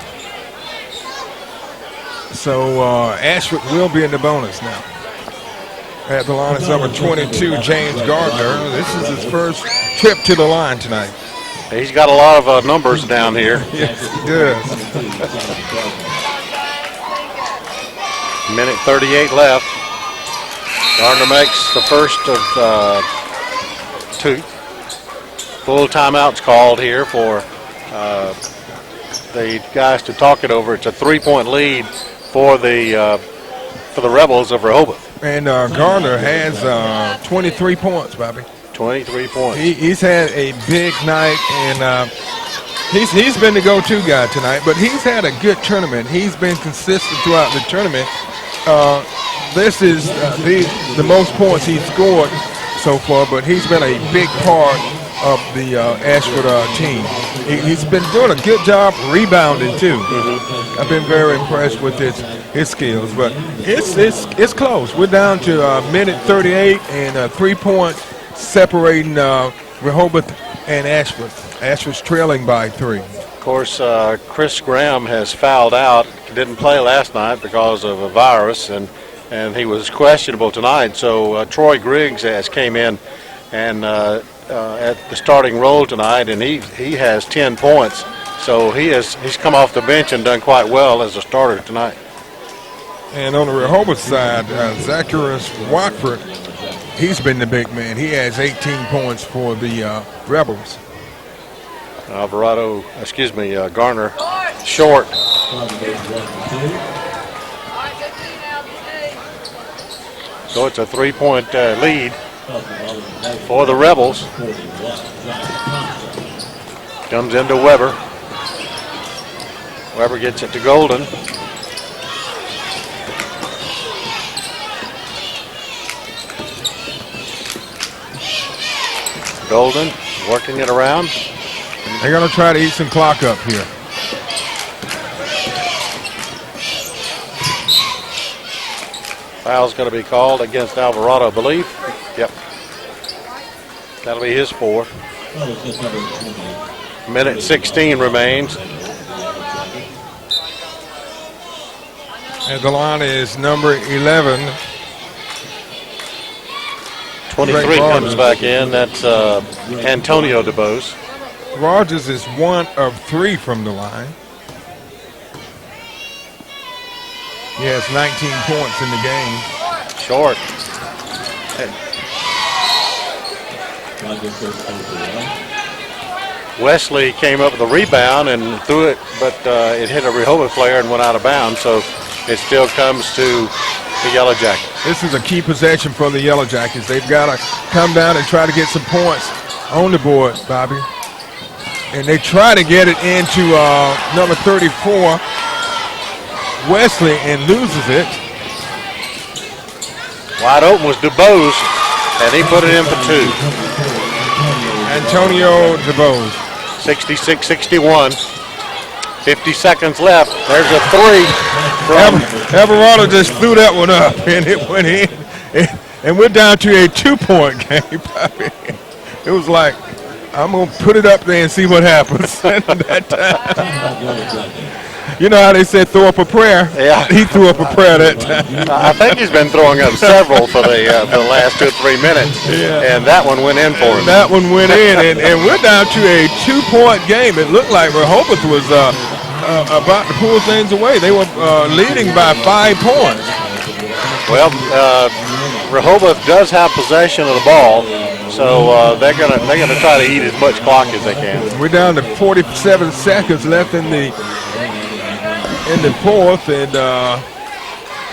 So Ashford will be in the bonus now. At the line is number 22, James Gardner. This is his first trip to the line tonight. He's got a lot of numbers down here. Yes, he does. Minute 38 left. Gardner makes the first of two. Full timeouts called here for the guys to talk it over. It's a 3-point lead for the Rebels of Rehobeth. And Gardner has 23 points, Bobby. 23 points. He's had a big night, and he's been the go-to guy tonight, but he's had a good tournament. He's been consistent throughout the tournament. This is the most points he's scored so far, but he's been a big part of the Ashford team. He's been doing a good job rebounding, too. I've been very impressed with his skills, but it's close. We're down to minute 38 and 3 points separating Rehobeth and Ashford. Ashford's trailing by 3. Of course, Chris Graham has fouled out. Didn't play last night because of a virus, and he was questionable tonight. So Troy Griggs has came in and at the starting role tonight, and he has 10 points. So he's come off the bench and done quite well as a starter tonight. And on the Rehobeth side, Zacharias Watford, he's been the big man. He has 18 points for the Rebels. Garner short. So it's a 3-point lead for the Rebels. Comes into Weber. Weber gets it to Golden. Golden working it around. They're going to try to eat some clock up here. Foul's going to be called against Alvarado, I believe. Yep. That'll be his fourth. Minute 16 remains. And the line is number 11. 23 comes back in. That's Antonio DeBose. Rogers is 1 of 3 from the line. He has 19 points in the game. Short. Wesley came up with a rebound and threw it, but it hit a Rehobeth player and went out of bounds, so it still comes to the Yellow Jackets. This is a key possession for the Yellow Jackets. They've got to come down and try to get some points on the board, Bobby. And they try to get it into number 34, Wesley, and loses it. Wide open was DeBose, and he put it in for 2. Antonio DeBose. 66-61. 50 seconds left. There's a 3 from Alvarado just threw that one up, and it went in. And we're down to a 2-point game, Bobby. It was like, I'm going to put it up there and see what happens. That time. You know how they said throw up a prayer? Yeah. He threw up a prayer that time. I think he's been throwing up several for the last 2 or 3 minutes. Yeah. And that one went in for him. That one went in, and we're down to a 2-point game. It looked like Rehobeth was about to pull things away. They were leading by 5 points. Well, Rehobeth does have possession of the ball, so they're gonna try to eat as much clock as they can. We're down to 47 seconds left in the fourth, and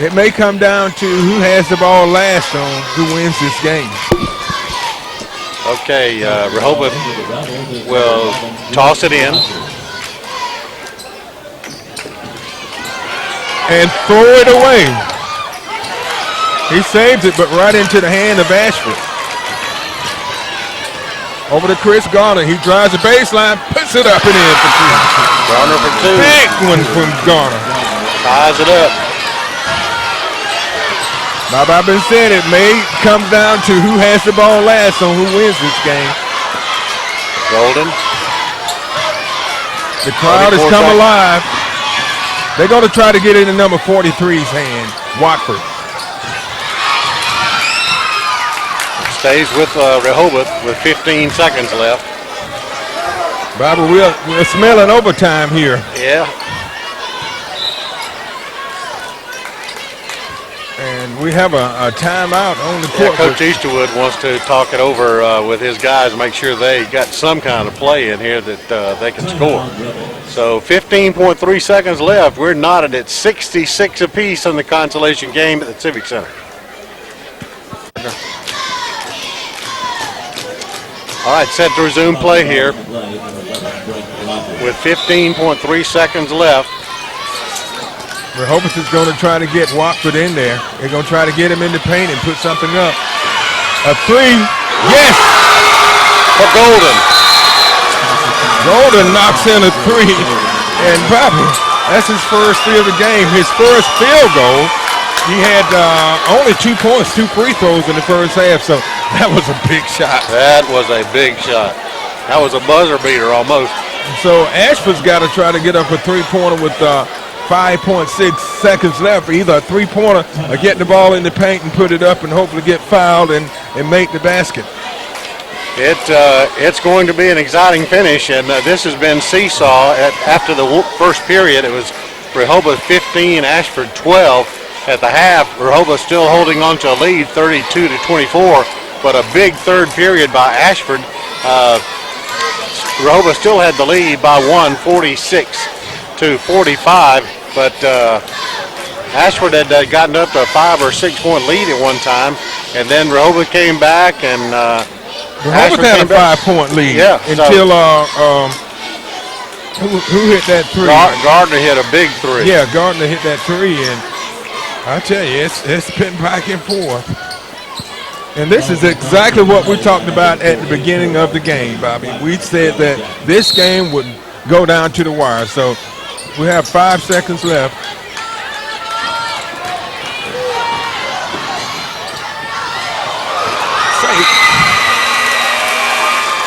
it may come down to who has the ball last on who wins this game. Okay, Rehobeth will toss it in. And throw it away. He saves it, but right into the hand of Ashford. Over to Chris Garner. He drives the baseline, puts it up and in for two. Garner for two. Big one from Garner. Ties it up. Bob, I've been saying it may come down to who has the ball last on who wins this game. Golden. The crowd has come alive. They're going to try to get it in number 43's hand, Watford. Stays with Rehobeth with 15 seconds left. Bobby, we're smelling overtime here. Yeah. And we have a timeout on the court. Yeah, Coach Easterwood wants to talk it over with his guys, make sure they got some kind of play in here that they can score. So 15.3 seconds left. We're knotted at 66 apiece in the consolation game at the Civic Center. All right, set to resume play here with 15.3 seconds left. Rehobeth is going to try to get Watford in there. They're going to try to get him in the paint and put something up. A three. Yes! For Golden. Golden knocks in a three. And Bobby, that's his first three of the game. His first field goal. He had only 2 points, 2 free throws in the first half, so that was a big shot. That was a big shot. That was a buzzer beater almost. So Ashford's got to try to get up a three-pointer with 5.6 seconds left, either a three-pointer or get the ball in the paint and put it up and hopefully get fouled and make the basket. It's going to be an exciting finish, and this has been seesaw. After the first period, it was Rehobeth 15, Ashford 12. At the half, Rehobeth still holding on to a lead, 32-24, but a big third period by Ashford. Rehobeth still had the lead by 46-45, but Ashford had gotten up to a 5 or 6 point lead at one time, and then Rehobeth came back, and Rehobeth had a 5 point lead. Yeah, until who hit that three? Gardner hit a big three. Yeah, Gardner hit that three, and I tell you, it's been back and forth. And this is exactly what we talked about at the beginning of the game, Bobby. We said that this game would go down to the wire. So we have 5 seconds left.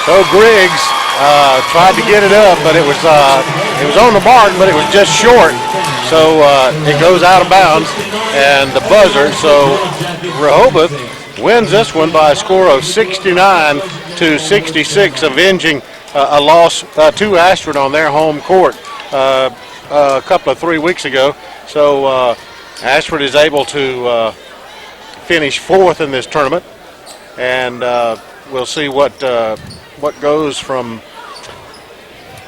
So Griggs tried to get it up, but it was on the mark, but it was just short. So it goes out of bounds, and the buzzer. So Rehobeth wins this one by a score of 69-66, avenging a loss to Ashford on their home court a couple of 3 weeks ago. So Ashford is able to finish 4th in this tournament, and we'll see what goes from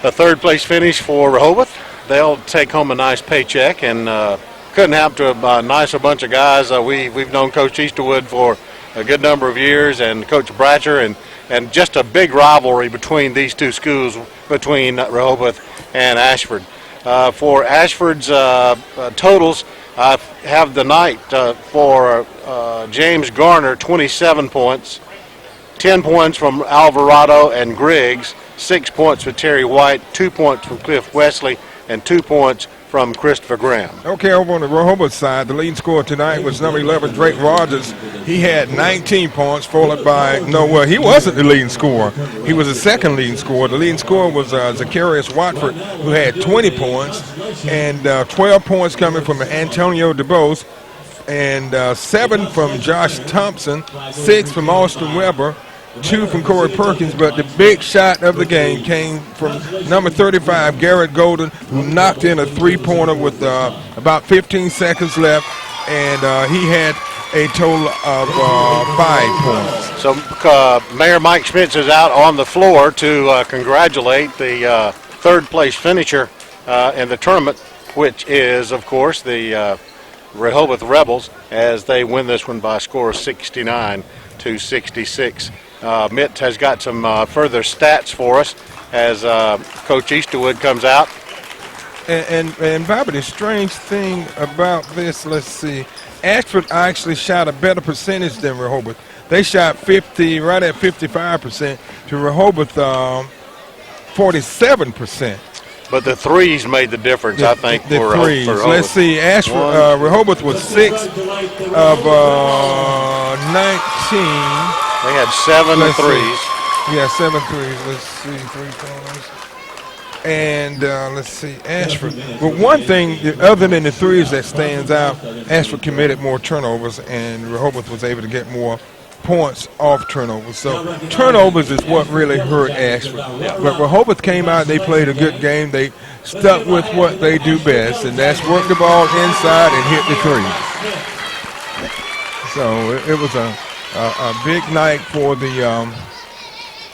a 3rd place finish for Rehobeth. They'll take home a nice paycheck, and couldn't happen to a nicer bunch of guys. We've known Coach Easterwood for a good number of years, and Coach Bratcher, and just a big rivalry between these two schools, between Rehobeth and Ashford. For Ashford's totals, I have the night for James Garner, 27 points, 10 points from Alvarado and Griggs, 6 points for Terry White, 2 points from Cliff Wesley, and 2 points from Christopher Graham. Okay, over on the Rehobeth side, the leading scorer tonight was number 11, Drake Rogers. He had 19 points, followed by, he wasn't the leading scorer. He was the second leading scorer. The leading scorer was Zacharias Watford, who had 20 points, and 12 points coming from Antonio DeBose, and 7 from Josh Thompson, 6 from Austin Weber, 2 from Corey Perkins, but the big shot of the game came from number 35, Garrett Golden, who knocked in a three-pointer with about 15 seconds left, and he had a total of 5 points. So Mayor Mike Schmitz is out on the floor to congratulate the 3rd place finisher in the tournament, which is, of course, the Rehobeth Rebels, as they win this one by a score of 69-66. Mitt has got some further stats for us as Coach Easterwood comes out. And Bobby, the strange thing about this, let's see, Ashford actually shot a better percentage than Rehobeth. They shot 50, right at 55%, to Rehobeth 47%. But the threes made the difference, I think, the for threes. for Let's see. Ashford, Rehobeth was 6 of 19. They had 7 Let's threes. See. Yeah, 7 threes. Let's see, 3 corners. And let's see, Ashford. But one thing, other than the threes that stands out, Ashford committed more turnovers, and Rehobeth was able to get more points off turnovers. So turnovers is what really hurt Ashford. But Rehobeth came out, they played a good game. They stuck with what they do best, and that's work the ball inside and hit the threes. So it was a big night for the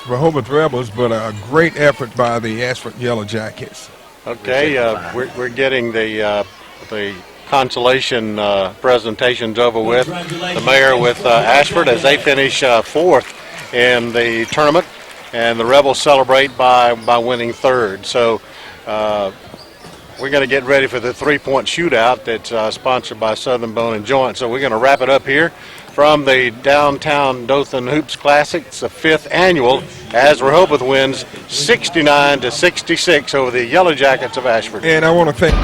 Rehobeth Rebels, but a great effort by the Ashford Yellow Jackets. Okay, we're getting the consolation presentations over with. The mayor with Ashford as they finish 4th in the tournament, and the Rebels celebrate by winning 3rd. So we're going to get ready for the 3-point shootout that's sponsored by Southern Bone and Joint. So we're going to wrap it up here from the Downtown Dothan Hoops Classic. It's the 5th annual as Rehobeth wins 69-66 over the Yellow Jackets of Ashford. And I want to thank